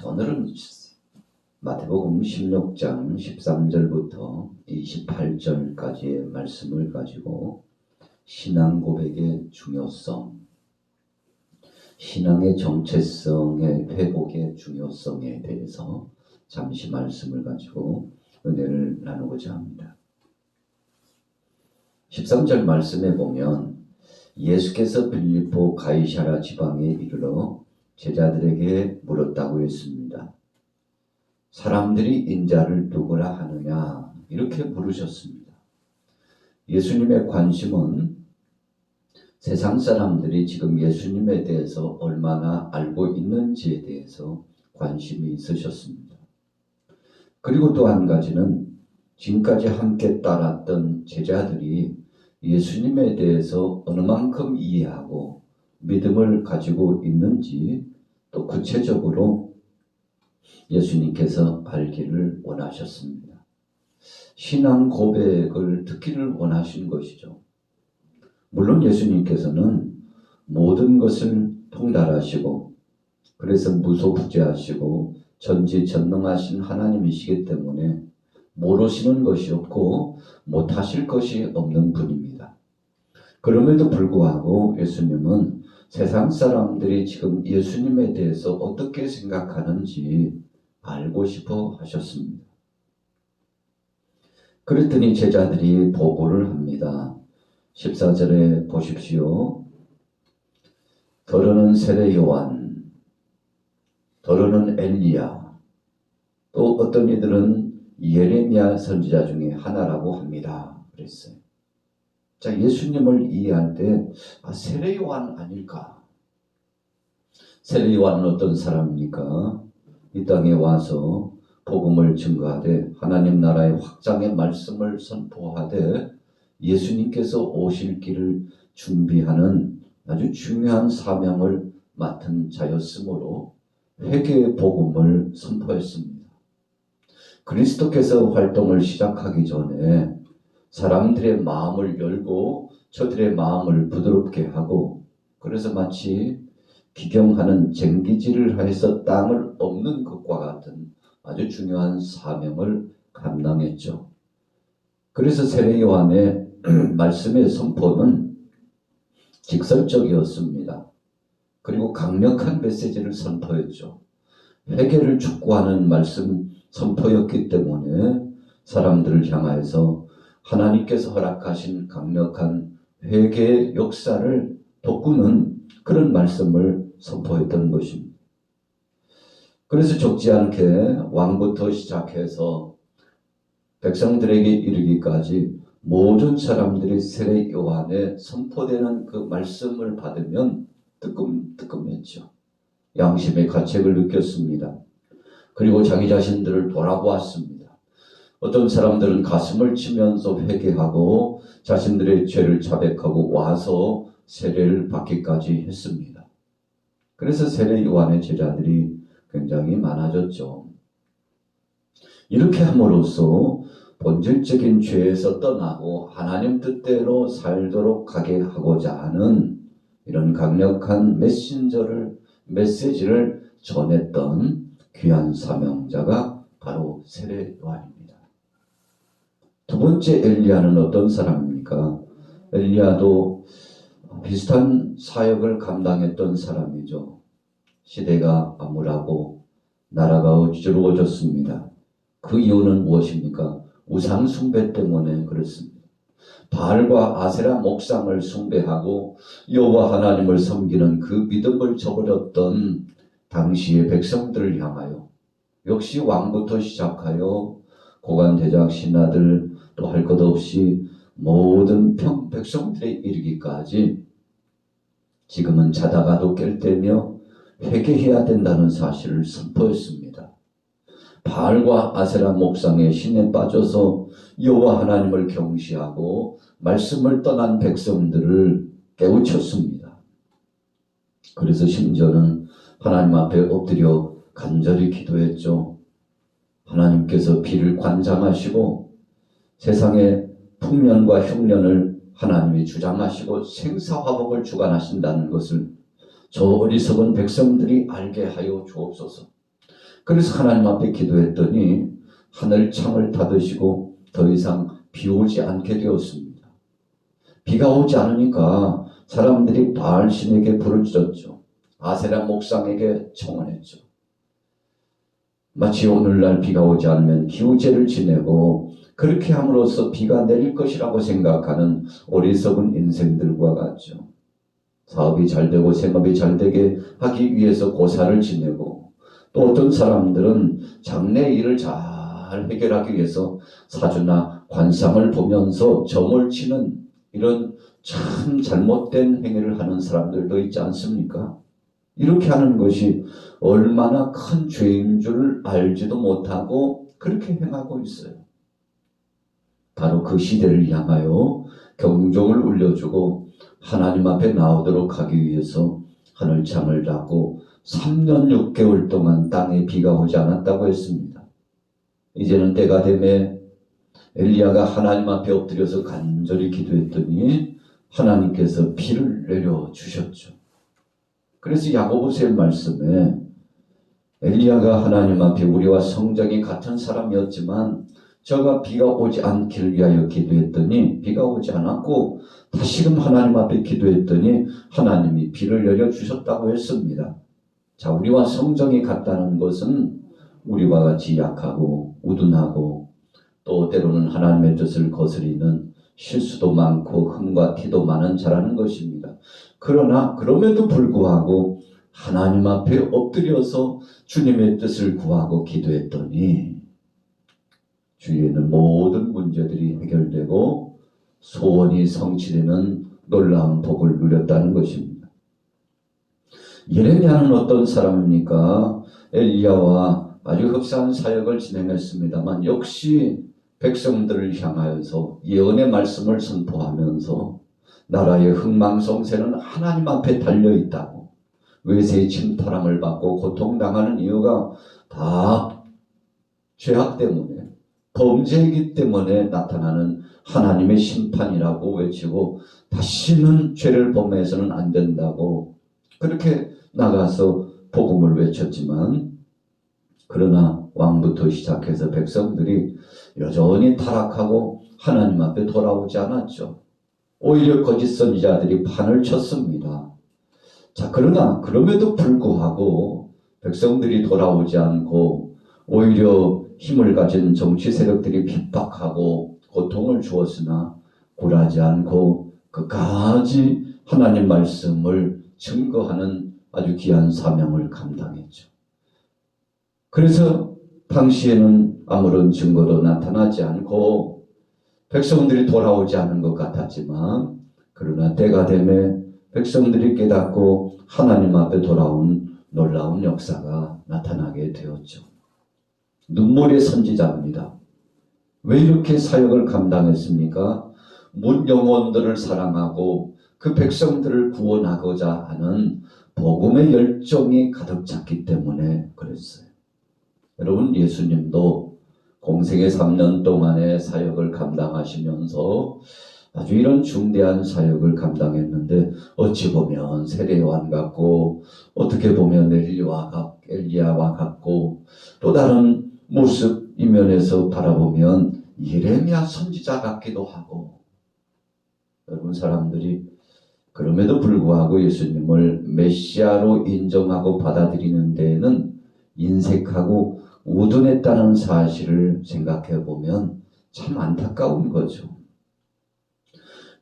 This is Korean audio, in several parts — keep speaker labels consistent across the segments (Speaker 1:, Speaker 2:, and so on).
Speaker 1: 자, 오늘은 마태복음 16장 13절부터 28절까지의 말씀을 가지고 신앙 고백의 중요성, 신앙의 정체성의 회복의 중요성에 대해서 잠시 말씀을 가지고 은혜를 나누고자 합니다. 13절 말씀에 보면 예수께서 빌립보 가이사랴 지방에 이르러 제자들에게 물었다고 했습니다. 사람들이 인자를 누구라 하느냐? 이렇게 물으셨습니다. 예수님의 관심은 세상 사람들이 지금 예수님에 대해서 얼마나 알고 있는지에 대해서 관심이 있으셨습니다. 그리고 또 한 가지는 지금까지 함께 따랐던 제자들이 예수님에 대해서 어느 만큼 이해하고 믿음을 가지고 있는지 또 구체적으로 예수님께서 알기를 원하셨습니다. 신앙 고백을 듣기를 원하신 것이죠. 물론 예수님께서는 모든 것을 통달하시고 그래서 무소부재하시고 전지전능하신 하나님이시기 때문에 모르시는 것이 없고 못하실 것이 없는 분입니다. 그럼에도 불구하고 예수님은 세상 사람들이 지금 예수님에 대해서 어떻게 생각하는지 알고 싶어 하셨습니다. 그랬더니 제자들이 보고를 합니다. 14절에 보십시오. 더러는 세례 요한, 더러는 엘리야, 또 어떤 이들은 예레미야 선지자 중에 하나라고 합니다. 그랬어요. 자, 예수님을 이해할 때 세례 요한 아닐까? 세례 요한은 어떤 사람입니까? 이 땅에 와서 복음을 증거하되 하나님 나라의 확장의 말씀을 선포하되 예수님께서 오실 길을 준비하는 아주 중요한 사명을 맡은 자였으므로 회개의 복음을 선포했습니다. 그리스도께서 활동을 시작하기 전에 사람들의 마음을 열고 저들의 마음을 부드럽게 하고 그래서 마치 기경하는 쟁기질을 해서 땅을 엎는 것과 같은 아주 중요한 사명을 감당했죠. 그래서 세례 요한의 말씀의 선포는 직설적이었습니다. 그리고 강력한 메시지를 선포했죠. 회개를 촉구하는 말씀 선포였기 때문에 사람들을 향하여서 하나님께서 허락하신 강력한 회개의 역사를 돋구는 그런 말씀을 선포했던 것입니다. 그래서 적지 않게 왕부터 시작해서 백성들에게 이르기까지 모든 사람들이 세례 요한에 선포되는 그 말씀을 받으면 뜨끔뜨끔했죠. 양심의 가책을 느꼈습니다. 그리고 자기 자신들을 돌아보았습니다. 어떤 사람들은 가슴을 치면서 회개하고 자신들의 죄를 자백하고 와서 세례를 받기까지 했습니다. 그래서 세례 요한의 제자들이 굉장히 많아졌죠. 이렇게 함으로써 본질적인 죄에서 떠나고 하나님 뜻대로 살도록 하게 하고자 하는 이런 강력한 메시지를 전했던 귀한 사명자가 바로 세례 요한입니다. 두 번째 엘리야는 어떤 사람입니까? 엘리야도 비슷한 사역을 감당했던 사람이죠. 시대가 암울하고 나라가 어지러워졌습니다. 그 이유는 무엇입니까? 우상 숭배 때문에 그렇습니다. 바알과 아세라 목상을 숭배하고 여호와 하나님을 섬기는 그 믿음을 저버렸던 당시의 백성들을 향하여 역시 왕부터 시작하여 고관 대작 신하들 또 할 것 없이 모든 백성들에 이르기까지 지금은 자다가도 깰 때며 회개해야 된다는 사실을 선포했습니다. 바알과 아세라 목상의 신에 빠져서 여호와 하나님을 경시하고 말씀을 떠난 백성들을 깨우쳤습니다. 그래서 심지어는 하나님 앞에 엎드려 간절히 기도했죠. 하나님께서 비를 관장하시고 세상의 풍년과 흉년을 하나님이 주장하시고 생사화복을 주관하신다는 것을 저 어리석은 백성들이 알게 하여 주옵소서. 그래서 하나님 앞에 기도했더니 하늘 창을 닫으시고 더 이상 비 오지 않게 되었습니다. 비가 오지 않으니까 사람들이 바알신에게 부르짖었죠. 아세라 목상에게 청원했죠. 마치 오늘날 비가 오지 않으면 기우제를 지내고 그렇게 함으로써 비가 내릴 것이라고 생각하는 어리석은 인생들과 같죠. 사업이 잘 되고 생업이 잘 되게 하기 위해서 고사를 지내고, 또 어떤 사람들은 장래 일을 잘 해결하기 위해서 사주나 관상을 보면서 점을 치는 이런 참 잘못된 행위를 하는 사람들도 있지 않습니까? 이렇게 하는 것이 얼마나 큰 죄인 줄 알지도 못하고 그렇게 행하고 있어요. 바로 그 시대를 향하여 경종을 울려주고 하나님 앞에 나오도록 하기 위해서 하늘창을 닫고 3년 6개월 동안 땅에 비가 오지 않았다고 했습니다. 이제는 때가 되매 엘리야가 하나님 앞에 엎드려서 간절히 기도했더니 하나님께서 비를 내려주셨죠. 그래서 야고보서의 말씀에 엘리야가 하나님 앞에 우리와 성정이 같은 사람이었지만 저가 비가 오지 않기를 위하여 기도했더니 비가 오지 않았고, 다시금 하나님 앞에 기도했더니 하나님이 비를 내려주셨다고 했습니다. 자, 우리와 성정이 같다는 것은 우리와 같이 약하고 우둔하고 또 때로는 하나님의 뜻을 거스리는 실수도 많고 흠과 티도 많은 자라는 것입니다. 그러나 그럼에도 불구하고 하나님 앞에 엎드려서 주님의 뜻을 구하고 기도했더니 주위에는 모든 문제들이 해결되고 소원이 성취되는 놀라운 복을 누렸다는 것입니다. 예레미야는 어떤 사람입니까? 엘리야와 아주 흡사한 사역을 진행했습니다만 역시 백성들을 향하여서 예언의 말씀을 선포하면서 나라의 흥망성쇠는 하나님 앞에 달려있다고, 외세의 침탈함을 받고 고통당하는 이유가 다 죄악 때문에, 범죄이기 때문에 나타나는 하나님의 심판이라고 외치고 다시는 죄를 범해서는 안 된다고 그렇게 나가서 복음을 외쳤지만, 그러나 왕부터 시작해서 백성들이 여전히 타락하고 하나님 앞에 돌아오지 않았죠. 오히려 거짓 선지자들이 판을 쳤습니다. 자, 그러나 그럼에도 불구하고 백성들이 돌아오지 않고 오히려 힘을 가진 정치 세력들이 핍박하고 고통을 주었으나 굴하지 않고 끝까지 하나님 말씀을 증거하는 아주 귀한 사명을 감당했죠. 그래서 당시에는 아무런 증거도 나타나지 않고 백성들이 돌아오지 않은 것 같았지만, 그러나 때가 되매 백성들이 깨닫고 하나님 앞에 돌아온 놀라운 역사가 나타나게 되었죠. 눈물의 선지자입니다. 왜 이렇게 사역을 감당했습니까? 문 영혼들을 사랑하고 그 백성들을 구원하고자 하는 복음의 열정이 가득 찼기 때문에 그랬어요. 여러분, 예수님도 공생의 3년 동안의 사역을 감당하시면서 아주 이런 중대한 사역을 감당했는데, 어찌 보면 세례요한 같고 어떻게 보면 엘리야와 같고 또 다른 모습 이면에서 바라보면 예레미야 선지자 같기도 하고, 여러분, 사람들이 그럼에도 불구하고 예수님을 메시아로 인정하고 받아들이는 데에는 인색하고 우둔했다는 사실을 생각해 보면 참 안타까운 거죠.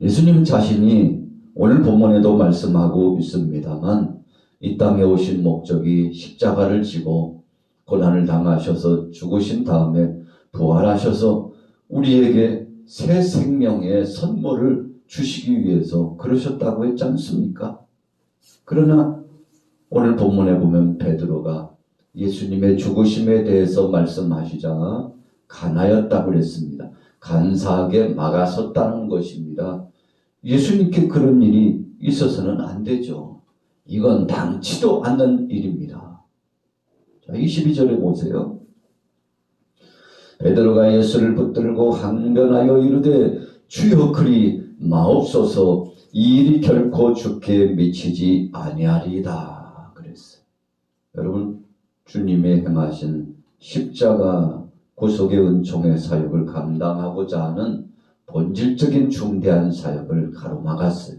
Speaker 1: 예수님 자신이 오늘 본문에도 말씀하고 있습니다만 이 땅에 오신 목적이 십자가를 지고 고난을 당하셔서 죽으신 다음에 부활하셔서 우리에게 새 생명의 선물을 주시기 위해서 그러셨다고 했지 않습니까? 그러나 오늘 본문에 보면 베드로가 예수님의 죽으심에 대해서 말씀하시자 간하였다고 그랬습니다. 간사하게 막아섰다는 것입니다. 예수님께 그런 일이 있어서는 안 되죠. 이건 당치도 않는 일입니다. 자, 22절에 보세요. 베드로가 예수를 붙들고 항변하여 이르되 주여 그리 마옵소서, 이 일이 결코 주께 미치지 아니하리이다 그랬어요. 여러분, 주님이 행하신 십자가 구속의 은총의 사역을 감당하고자 하는 본질적인 중대한 사역을 가로막았어요.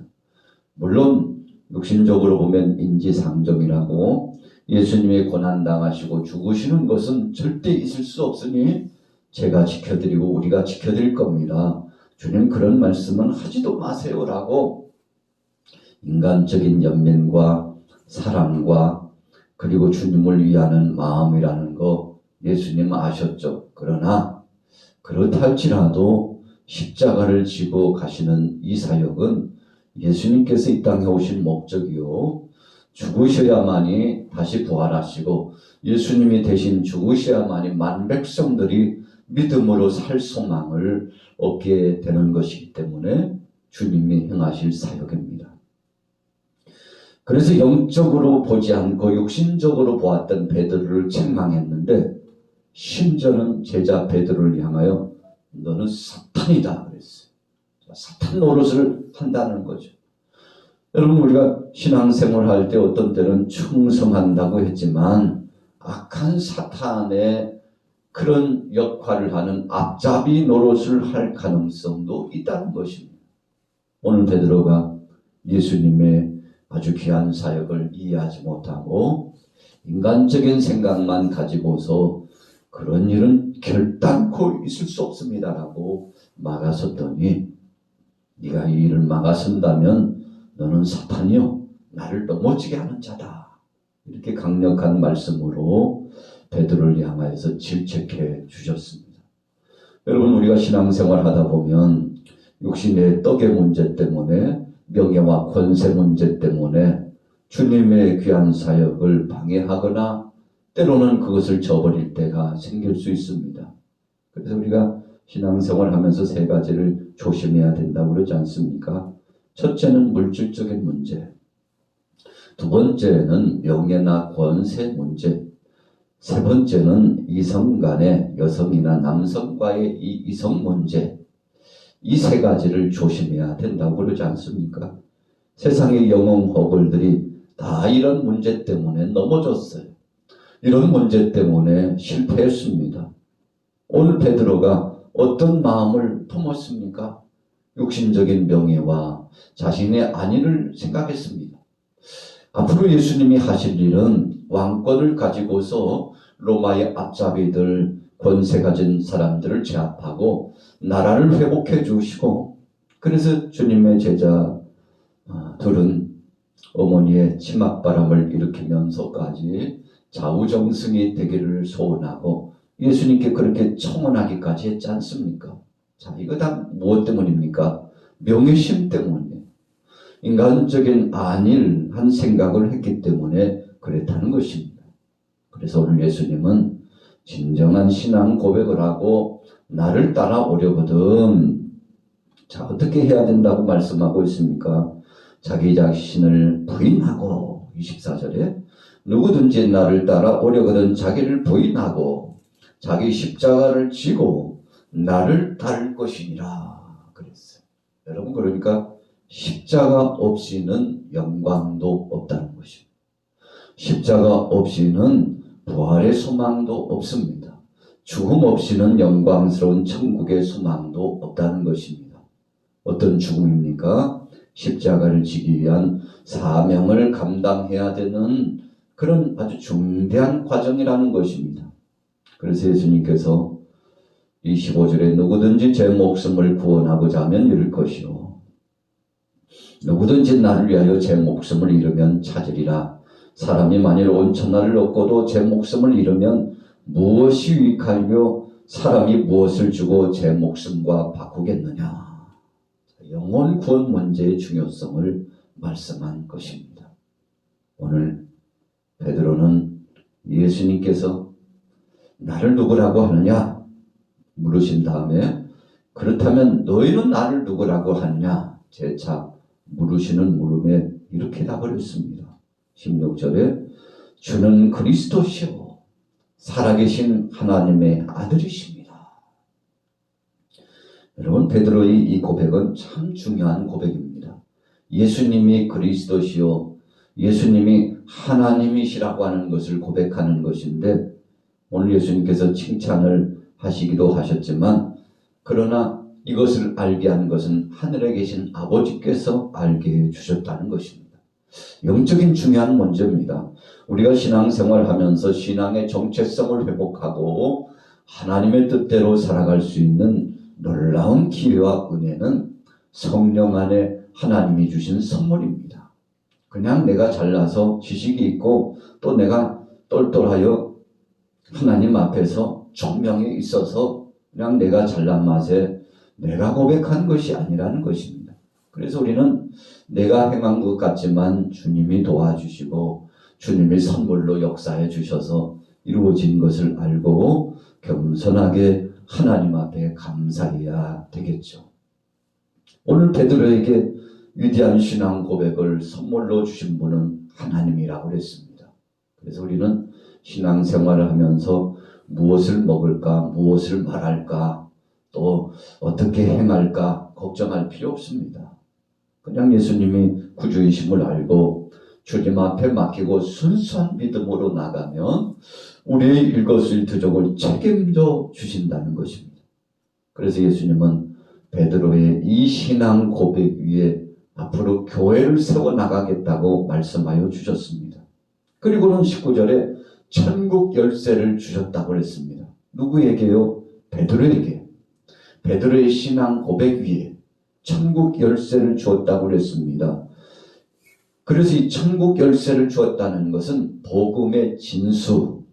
Speaker 1: 물론 육신적으로 보면 인지상정이라고 예수님이 고난당하시고 죽으시는 것은 절대 있을 수 없으니 제가 지켜드리고 우리가 지켜드릴 겁니다. 주님 그런 말씀은 하지도 마세요라고 인간적인 연민과 사랑과 그리고 주님을 위하는 마음이라는 거 예수님 아셨죠. 그러나 그렇다 할지라도 십자가를 지고 가시는 이 사역은 예수님께서 이 땅에 오신 목적이요. 죽으셔야만이 다시 부활하시고 예수님이 대신 죽으셔야만이 만백성들이 믿음으로 살 소망을 얻게 되는 것이기 때문에 주님이 행하실 사역입니다. 그래서 영적으로 보지 않고 육신적으로 보았던 베드로를 책망했는데 심지어는 제자 베드로를 향하여 너는 사탄이다 그랬어요. 사탄 노릇을 한다는 거죠. 여러분 우리가 신앙생활 할 때 어떤 때는 충성한다고 했지만 악한 사탄의 그런 역할을 하는 앞잡이 노릇을 할 가능성도 있다는 것입니다. 오늘 베드로가 예수님의 아주 귀한 사역을 이해하지 못하고 인간적인 생각만 가지고서 그런 일은 결단코 있을 수 없습니다라고 막아섰더니 네가 이 일을 막아선다면 너는 사탄이요 나를 넘어지게 하는 자다. 이렇게 강력한 말씀으로 베드로를 향하여서 질책해 주셨습니다. 여러분 우리가 신앙생활 하다 보면 육신의 떡의 문제 때문에 명예와 권세 문제 때문에 주님의 귀한 사역을 방해하거나 때로는 그것을 저버릴 때가 생길 수 있습니다. 그래서 우리가 신앙생활 하면서 세 가지를 조심해야 된다고 그러지 않습니까? 첫째는 물질적인 문제, 두 번째는 명예나 권세 문제, 세 번째는 이성 간의 여성이나 남성과의 이 이성 문제, 이 세 가지를 조심해야 된다고 그러지 않습니까? 세상의 영웅 호걸들이 다 이런 문제 때문에 넘어졌어요. 이런 문제 때문에 실패했습니다. 오늘 베드로가 어떤 마음을 품었습니까? 육신적인 명예와 자신의 안위를 생각했습니다. 앞으로 예수님이 하실 일은 왕권을 가지고서 로마의 앞잡이들, 권세 가진 사람들을 제압하고 나라를 회복해 주시고 그래서 주님의 제자 둘은 어머니의 치맛바람을 일으키면서까지 좌우정승이 되기를 소원하고 예수님께 그렇게 청원하기까지 했지 않습니까? 자, 이거 다 무엇 때문입니까? 명예심 때문이에요. 인간적인 안일한 생각을 했기 때문에 그랬다는 것입니다. 그래서 오늘 예수님은 진정한 신앙 고백을 하고 나를 따라오려거든. 자, 어떻게 해야 된다고 말씀하고 있습니까? 자기 자신을 부인하고 24절에 누구든지 나를 따라오려거든 자기를 부인하고 자기 십자가를 지고 나를 따를 것이니라 그랬어요. 여러분 그러니까 십자가 없이는 영광도 없다는 것입니다. 십자가 없이는 부활의 소망도 없습니다. 죽음 없이는 영광스러운 천국의 소망도 없다는 것입니다. 어떤 죽음입니까? 십자가를 지기 위한 사명을 감당해야 되는 그런 아주 중대한 과정이라는 것입니다. 그래서 예수님께서 25절에 누구든지 제 목숨을 구원하고자 하면 잃을 것이요 누구든지 나를 위하여 제 목숨을 잃으면 찾으리라. 사람이 만일 온 천하를 얻고도 제 목숨을 잃으면 무엇이 유익하며 사람이 무엇을 주고 제 목숨과 바꾸겠느냐. 영혼 구원 문제의 중요성을 말씀한 것입니다. 오늘 베드로는 예수님께서 나를 누구라고 하느냐 물으신 다음에 그렇다면 너희는 나를 누구라고 하느냐 재차 물으시는 물음에 이렇게 답을 했습니다. 16절에 주는 그리스도시요 살아계신 하나님의 아들이십니다. 여러분 베드로의 이 고백은 참 중요한 고백입니다. 예수님이 그리스도시요 예수님이 하나님이시라고 하는 것을 고백하는 것인데, 오늘 예수님께서 칭찬을 하시기도 하셨지만, 그러나 이것을 알게 한 것은 하늘에 계신 아버지께서 알게 해주셨다는 것입니다. 영적인 중요한 문제입니다. 우리가 신앙생활하면서 신앙의 정체성을 회복하고 하나님의 뜻대로 살아갈 수 있는 놀라운 기회와 은혜는 성령 안에 하나님이 주신 선물입니다. 그냥 내가 잘나서 지식이 있고 또 내가 똘똘하여 하나님 앞에서 총명에 있어서 그냥 내가 잘난 맛에 내가 고백한 것이 아니라는 것입니다. 그래서 우리는 내가 행한 것 같지만 주님이 도와주시고 주님이 선물로 역사해 주셔서 이루어진 것을 알고 겸손하게 하나님 앞에 감사해야 되겠죠. 오늘 베드로에게 위대한 신앙 고백을 선물로 주신 분은 하나님이라고 그랬습니다. 그래서 우리는 신앙생활을 하면서 무엇을 먹을까, 무엇을 말할까, 또 어떻게 행할까 걱정할 필요 없습니다. 그냥 예수님이 구주이심을 알고 주님 앞에 맡기고 순수한 믿음으로 나가면 우리의 일거수일투족을 책임져 주신다는 것입니다. 그래서 예수님은 베드로의 이 신앙 고백 위에 앞으로 교회를 세워나가겠다고 말씀하여 주셨습니다. 그리고는 19절에 천국 열쇠를 주셨다고 했습니다. 누구에게요? 베드로에게. 베드로의 신앙 고백 위에 천국 열쇠를 주었다고 했습니다. 그래서 이 천국 열쇠를 주었다는 것은 복음의 진수,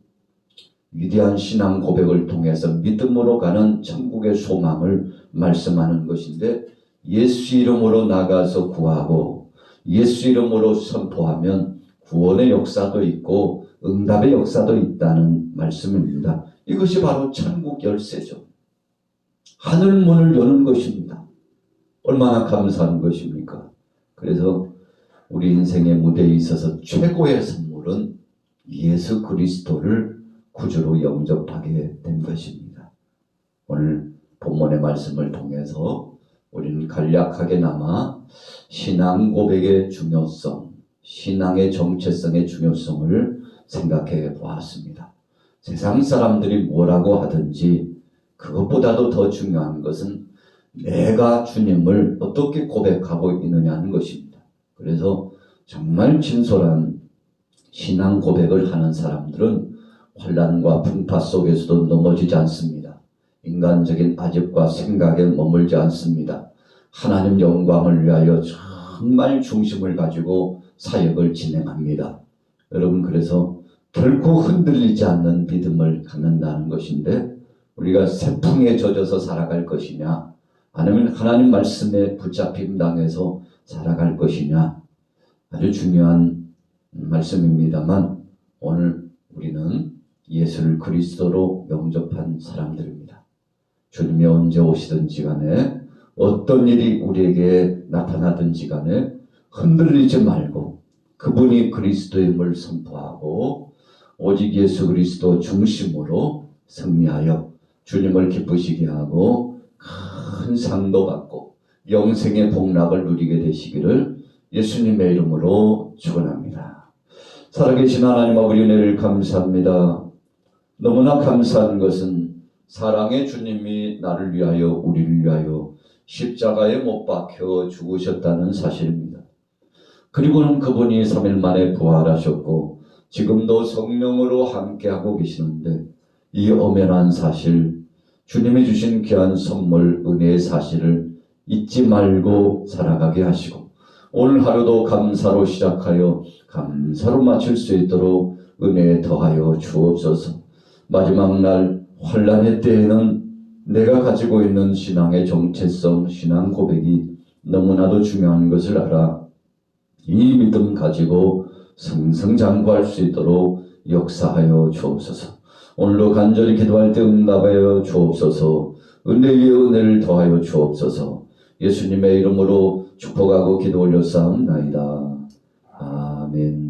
Speaker 1: 위대한 신앙 고백을 통해서 믿음으로 가는 천국의 소망을 말씀하는 것인데, 예수 이름으로 나가서 구하고 예수 이름으로 선포하면 구원의 역사도 있고 응답의 역사도 있다는 말씀입니다. 이것이 바로 천국 열쇠죠. 하늘 문을 여는 것입니다. 얼마나 감사한 것입니까? 그래서 우리 인생의 무대에 있어서 최고의 선물은 예수 그리스도를 구주로 영접하게 된 것입니다. 오늘 본문의 말씀을 통해서 우리는 간략하게나마 신앙 고백의 중요성, 신앙의 정체성의 중요성을 생각해 보았습니다. 세상 사람들이 뭐라고 하든지 그것보다도 더 중요한 것은 내가 주님을 어떻게 고백하고 있느냐는 것입니다. 그래서 정말 진솔한 신앙 고백을 하는 사람들은 환난과 풍파 속에서도 넘어지지 않습니다. 인간적인 아집과 생각에 머물지 않습니다. 하나님 영광을 위하여 정말 중심을 가지고 사역을 진행합니다. 여러분, 그래서 결코 흔들리지 않는 믿음을 갖는다는 것인데, 우리가 세풍에 젖어서 살아갈 것이냐, 아니면 하나님 말씀에 붙잡힘 당해서 살아갈 것이냐, 아주 중요한 말씀입니다만, 오늘 우리는 예수를 그리스도로 영접한 사람들입니다. 주님이 언제 오시든지 간에 어떤 일이 우리에게 나타나든지 간에 흔들리지 말고 그분이 그리스도임을 선포하고 오직 예수 그리스도 중심으로 승리하여 주님을 기쁘시게 하고 큰 상도 받고 영생의 복락을 누리게 되시기를 예수님의 이름으로 축원합니다. 살아계신 하나님 아버지, 은혜를 감사합니다. 너무나 감사한 것은 사랑의 주님이 나를 위하여 우리를 위하여 십자가에 못 박혀 죽으셨다는 사실입니다. 그리고는 그분이 3일 만에 부활하셨고 지금도 성령으로 함께하고 계시는데, 이 엄연한 사실, 주님이 주신 귀한 선물 은혜의 사실을 잊지 말고 살아가게 하시고, 오늘 하루도 감사로 시작하여 감사로 마칠 수 있도록 은혜에 더하여 주옵소서. 마지막 날 환난의 때에는 내가 가지고 있는 신앙의 정체성, 신앙 고백이 너무나도 중요한 것을 알아 이 믿음 가지고 승승장구할 수 있도록 역사하여 주옵소서. 오늘도 간절히 기도할 때 응답하여 주옵소서. 은혜 위에 은혜를 더하여 주옵소서. 예수님의 이름으로 축복하고 기도 올려 싸움나이다. 아멘.